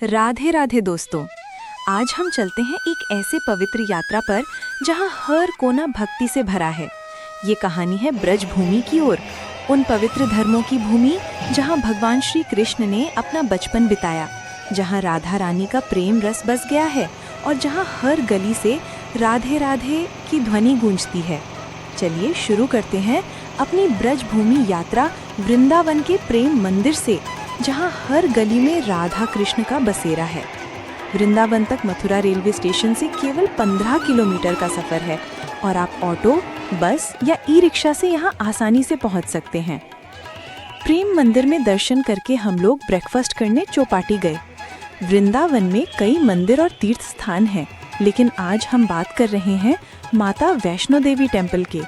राधे राधे दोस्तों। आज हम चलते हैं एक ऐसे पवित्र यात्रा पर जहां हर कोना भक्ति से भरा है। ये कहानी है ब्रज भूमि की ओर, उन पवित्र धर्मों की भूमि जहां भगवान श्री कृष्ण ने अपना बचपन बिताया, जहां राधा रानी का प्रेम रस बस गया है और जहां हर गली से राधे राधे की ध्वनि गूंजती है। चलिए शुरू करते हैं अपनी ब्रज भूमि यात्रा वृंदावन के प्रेम मंदिर से, जहां हर गली में राधा कृष्ण का बसेरा है। वृंदावन तक मथुरा रेलवे स्टेशन से केवल 15 किलोमीटर का सफर है और आप ऑटो, बस या ई रिक्शा से यहां आसानी से पहुंच सकते हैं। प्रेम मंदिर में दर्शन करके हम लोग ब्रेकफास्ट करने चौपाटी गए। वृंदावन में कई मंदिर और तीर्थ स्थान हैं, लेकिन आज हम बात कर रहे हैं माता वैष्णो देवी टेम्पल के।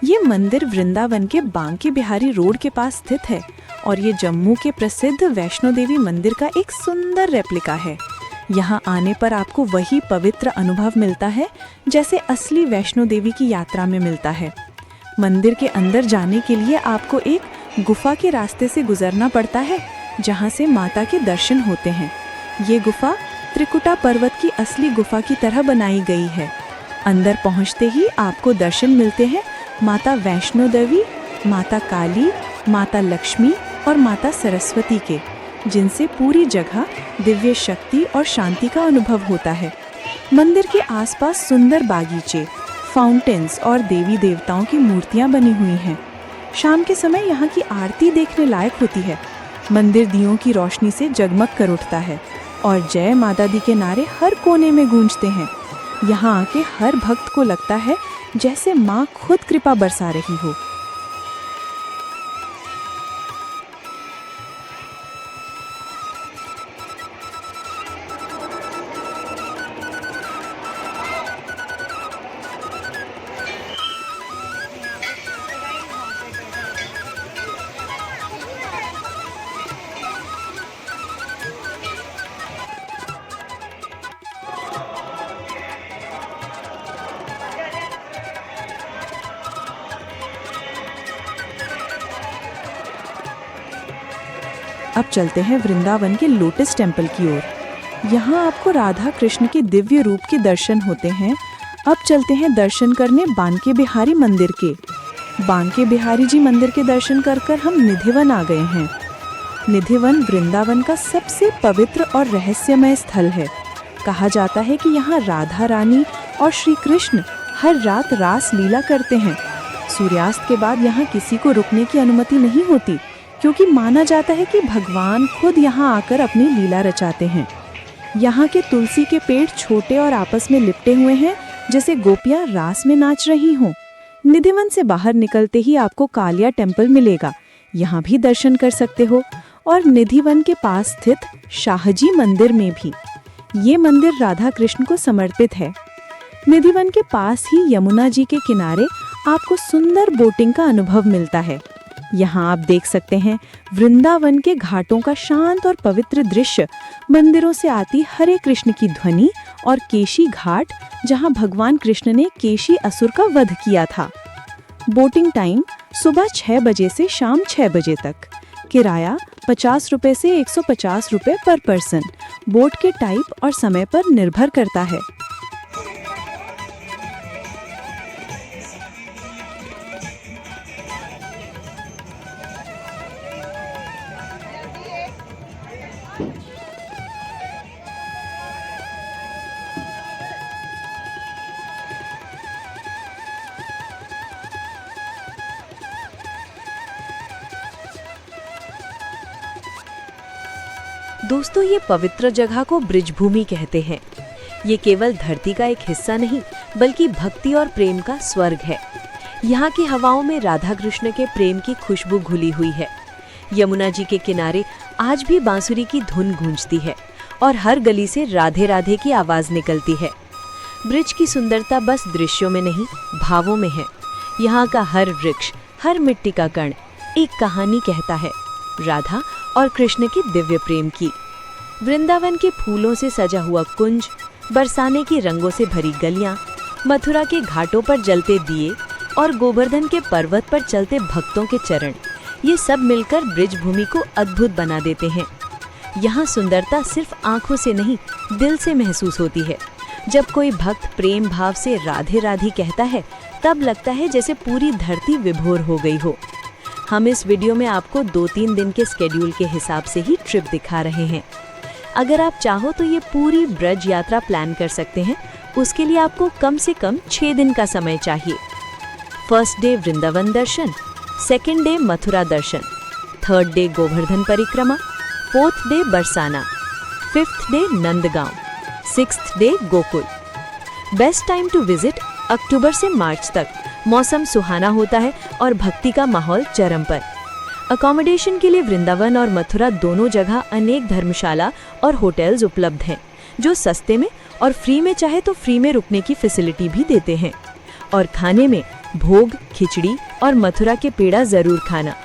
ये मंदिर वृंदावन के बांके बिहारी रोड के पास स्थित है और ये जम्मू के प्रसिद्ध वैष्णो देवी मंदिर का एक सुंदर रेप्लिका है। यहाँ आने पर आपको वही पवित्र अनुभव मिलता है जैसे असली वैष्णो देवी की यात्रा में मिलता है। मंदिर के अंदर जाने के लिए आपको एक गुफा के रास्ते से गुजरना पड़ता है, जहाँ से माता के दर्शन होते हैं। ये गुफा त्रिकुटा पर्वत की असली गुफा की तरह बनाई गई है। अंदर पहुँचते ही आपको दर्शन मिलते हैं माता वैष्णो देवी, माता काली, माता लक्ष्मी और माता सरस्वती के, जिनसे पूरी जगह दिव्य शक्ति और शांति का अनुभव होता है। मंदिर के आसपास सुंदर बागीचे, फाउंटेन्स और देवी देवताओं की मूर्तियां बनी हुई हैं। शाम के समय यहाँ की आरती देखने लायक होती है। मंदिर दियों की रोशनी से जगमग कर उठता है और जय माता दी के नारे हर कोने में गूंजते हैं। यहाँ आके हर भक्त को लगता है जैसे माँ खुद कृपा बरसा रही हो। अब चलते हैं वृंदावन के लोटस टेम्पल की ओर। यहाँ आपको राधा कृष्ण के दिव्य रूप के दर्शन होते हैं। अब चलते हैं दर्शन करने बांके बिहारी मंदिर के। बांके बिहारी जी मंदिर के दर्शन कर हम निधिवन आ गए हैं। निधिवन वृंदावन का सबसे पवित्र और रहस्यमय स्थल है। कहा जाता है कि यहाँ राधा रानी और श्री कृष्ण हर रात रास लीला करते हैं। सूर्यास्त के बाद यहाँ किसी को रुकने की अनुमति नहीं होती, क्योंकि माना जाता है कि भगवान खुद यहाँ आकर अपनी लीला रचाते हैं। यहाँ के तुलसी के पेड़ छोटे और आपस में लिपटे हुए हैं, जैसे गोपियाँ रास में नाच रही हों। निधिवन से बाहर निकलते ही आपको कालिया टेम्पल मिलेगा, यहाँ भी दर्शन कर सकते हो। और निधिवन के पास स्थित शाहजी मंदिर में भी। ये मंदिर राधा कृष्ण को समर्पित है। निधिवन के पास ही यमुना जी के किनारे आपको सुंदर बोटिंग का अनुभव मिलता है। यहाँ आप देख सकते हैं वृंदावन के घाटों का शांत और पवित्र दृश्य, मंदिरों से आती हरे कृष्ण की ध्वनि और केशी घाट, जहाँ भगवान कृष्ण ने केशी असुर का वध किया था। बोटिंग टाइम सुबह 6 बजे से शाम 6 बजे तक। किराया 50 रुपए से 150 रुपए पर पर्सन। बोट के टाइप और समय पर निर्भर करता है। दोस्तों, ये पवित्र जगह को ब्रज भूमि कहते हैं। ये केवल धरती का एक हिस्सा नहीं, बल्कि भक्ति और प्रेम का स्वर्ग है। यहाँ की हवाओं में राधा कृष्ण के प्रेम की खुशबू घुली हुई है। यमुना जी के किनारे आज भी बांसुरी की धुन गूंजती है और हर गली से राधे राधे की आवाज निकलती है। ब्रज की सुंदरता बस दृश्यों में नहीं, भावों में है। यहाँ का हर वृक्ष, हर मिट्टी का कण एक कहानी कहता है, राधा और कृष्ण के दिव्य प्रेम की। वृंदावन के फूलों से सजा हुआ कुंज, बरसाने की रंगों से भरी गलियां, मथुरा के घाटों पर जलते दिए और गोवर्धन के पर्वत पर चलते भक्तों के चरण, ये सब मिलकर ब्रज भूमि को अद्भुत बना देते हैं। यहाँ सुंदरता सिर्फ आंखों से नहीं, दिल से महसूस होती है। जब कोई भक्त प्रेम भाव से राधे राधे कहता है, तब लगता है जैसे पूरी धरती विभोर हो गई हो। हम इस वीडियो में आपको 2-3 दिन के स्केड्यूल के हिसाब से ही ट्रिप दिखा रहे हैं। अगर आप चाहो तो ये पूरी ब्रज यात्रा प्लान कर सकते हैं। उसके लिए आपको कम से कम 6 दिन का समय चाहिए। फर्स्ट डे वृंदावन दर्शन, सेकेंड डे मथुरा दर्शन, थर्ड डे गोवर्धन परिक्रमा, fourth day Barsana, fifth day Nandgaon, sixth day Gokul. Best time to visit October से मार्च तक। मौसम सुहाना होता है और भक्ति का माहौल चरम पर। अकोमोडेशन के लिए वृंदावन और मथुरा दोनों जगह अनेक धर्मशाला और होटल्स उपलब्ध हैं, जो सस्ते में और फ्री में चाहे तो फ्री में रुकने की फैसिलिटी भी देते हैं। और खाने में भोग, खिचड़ी और मथुरा के पेड़ा जरूर खाना।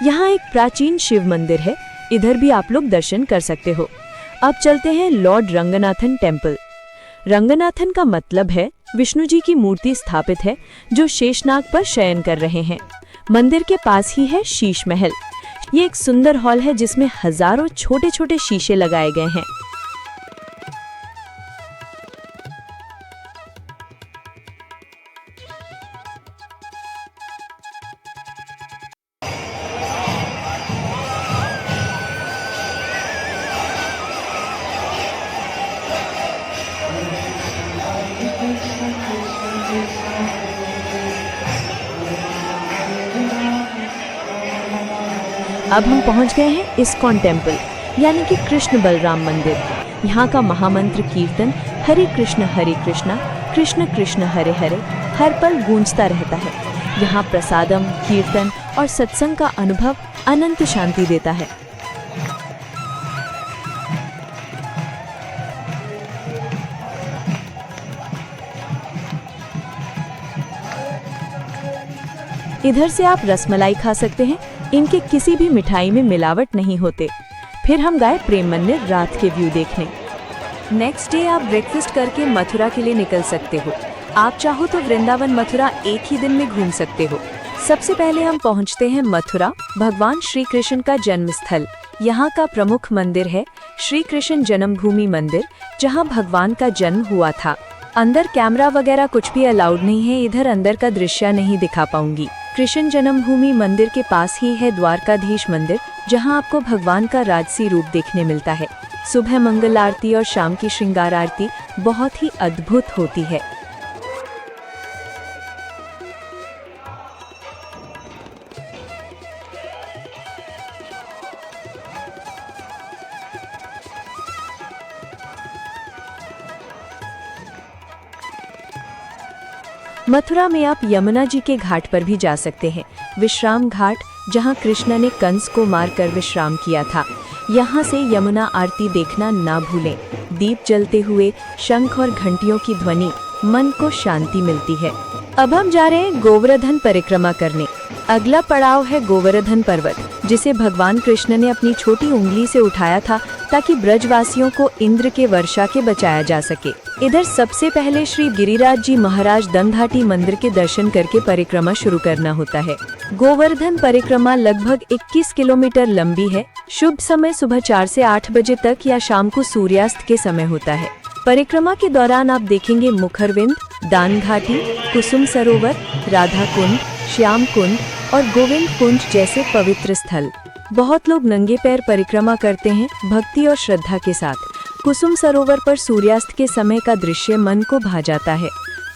यहाँ एक प्राचीन शिव मंदिर है, इधर भी आप लोग दर्शन कर सकते हो। अब चलते हैं लॉर्ड रंगनाथन टेम्पल। रंगनाथन का मतलब है विष्णु जी की मूर्ति स्थापित है जो शेषनाग पर शयन कर रहे हैं। मंदिर के पास ही है शीश महल। ये एक सुंदर हॉल है जिसमें हजारों छोटे छोटे शीशे लगाए गए हैं। अब हम पहुंच गए हैं इस्कॉन टेम्पल यानी कि कृष्ण बलराम मंदिर। यहाँ का महामंत्र कीर्तन हरे कृष्ण कृष्ण कृष्ण हरे हरे हर पल गूंजता रहता है। यहाँ प्रसादम, कीर्तन और सत्संग का अनुभव अनंत शांति देता है। इधर से आप रसमलाई खा सकते हैं, इनके किसी भी मिठाई में मिलावट नहीं होते। फिर हम गए प्रेम मंदिर रात के व्यू देखने। नेक्स्ट डे आप ब्रेकफास्ट करके मथुरा के लिए निकल सकते हो। आप चाहो तो वृंदावन मथुरा एक ही दिन में घूम सकते हो। सबसे पहले हम पहुंचते हैं मथुरा, भगवान श्री कृष्ण का जन्म स्थल। यहाँ का प्रमुख मंदिर है श्री कृष्ण जन्मभूमि मंदिर, जहाँ भगवान का जन्म हुआ था। अंदर कैमरा वगैरह कुछ भी अलाउड नहीं है, इधर अंदर का दृश्य नहीं दिखा पाऊंगी। कृष्ण जन्मभूमि मंदिर के पास ही है द्वारकाधीश मंदिर, जहां आपको भगवान का राजसी रूप देखने मिलता है। सुबह मंगल आरती और शाम की श्रृंगार आरती बहुत ही अद्भुत होती है। मथुरा में आप यमुना जी के घाट पर भी जा सकते हैं। विश्राम घाट, जहां कृष्ण ने कंस को मारकर विश्राम किया था। यहां से यमुना आरती देखना ना भूलें। दीप जलते हुए शंख और घंटियों की ध्वनि मन को शांति मिलती है। अब हम जा रहे हैं गोवर्धन परिक्रमा करने। अगला पड़ाव है गोवर्धन पर्वत, जिसे भगवान कृष्ण ने अपनी छोटी उंगली से उठाया था ताकि ब्रजवासियों को इंद्र के वर्षा के बचाया जा सके। इधर सबसे पहले श्री गिरिराज जी महाराज दंधाटी मंदिर के दर्शन करके परिक्रमा शुरू करना होता है। गोवर्धन परिक्रमा लगभग 21 किलोमीटर लंबी है। शुभ समय सुबह 4 से 8 बजे तक या शाम को सूर्यास्त के समय होता है। परिक्रमा के दौरान आप देखेंगे मुखरविंद, दान घाटी, कुसुम सरोवर, राधा कुंड, श्याम कुंड और गोविंद कुंज जैसे पवित्र स्थल। बहुत लोग नंगे पैर परिक्रमा करते हैं, भक्ति और श्रद्धा के साथ। कुसुम सरोवर पर सूर्यास्त के समय का दृश्य मन को भा जाता है।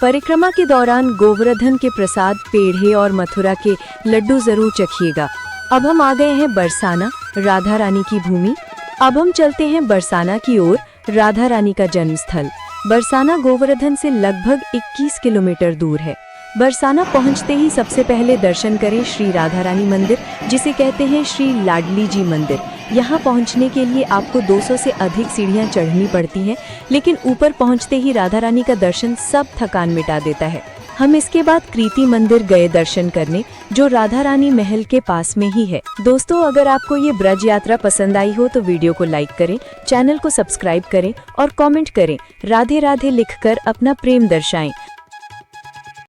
परिक्रमा के दौरान गोवर्धन के प्रसाद, पेढ़े और मथुरा के लड्डू जरूर चखिएगा। अब हम आ गए हैं बरसाना, राधा रानी की भूमि। अब हम चलते हैं बरसाना की ओर, राधा रानी का जन्म स्थल। बरसाना गोवर्धन से लगभग 21 किलोमीटर दूर है। बरसाना पहुंचते ही सबसे पहले दर्शन करें श्री राधा रानी मंदिर, जिसे कहते हैं श्री लाडली जी मंदिर। यहाँ पहुँचने के लिए आपको 200 से अधिक सीढ़ियाँ चढ़नी पड़ती हैं, लेकिन ऊपर पहुँचते ही राधा रानी का दर्शन सब थकान मिटा देता है। हम इसके बाद कृति मंदिर गए दर्शन करने, जो राधा रानी महल के पास में ही है। दोस्तों, अगर आपको ये ब्रज यात्रा पसंद आई हो तो वीडियो को लाइक करें, चैनल को सब्सक्राइब करें और कमेंट करें। राधे राधे लिखकर अपना प्रेम दर्शाएं।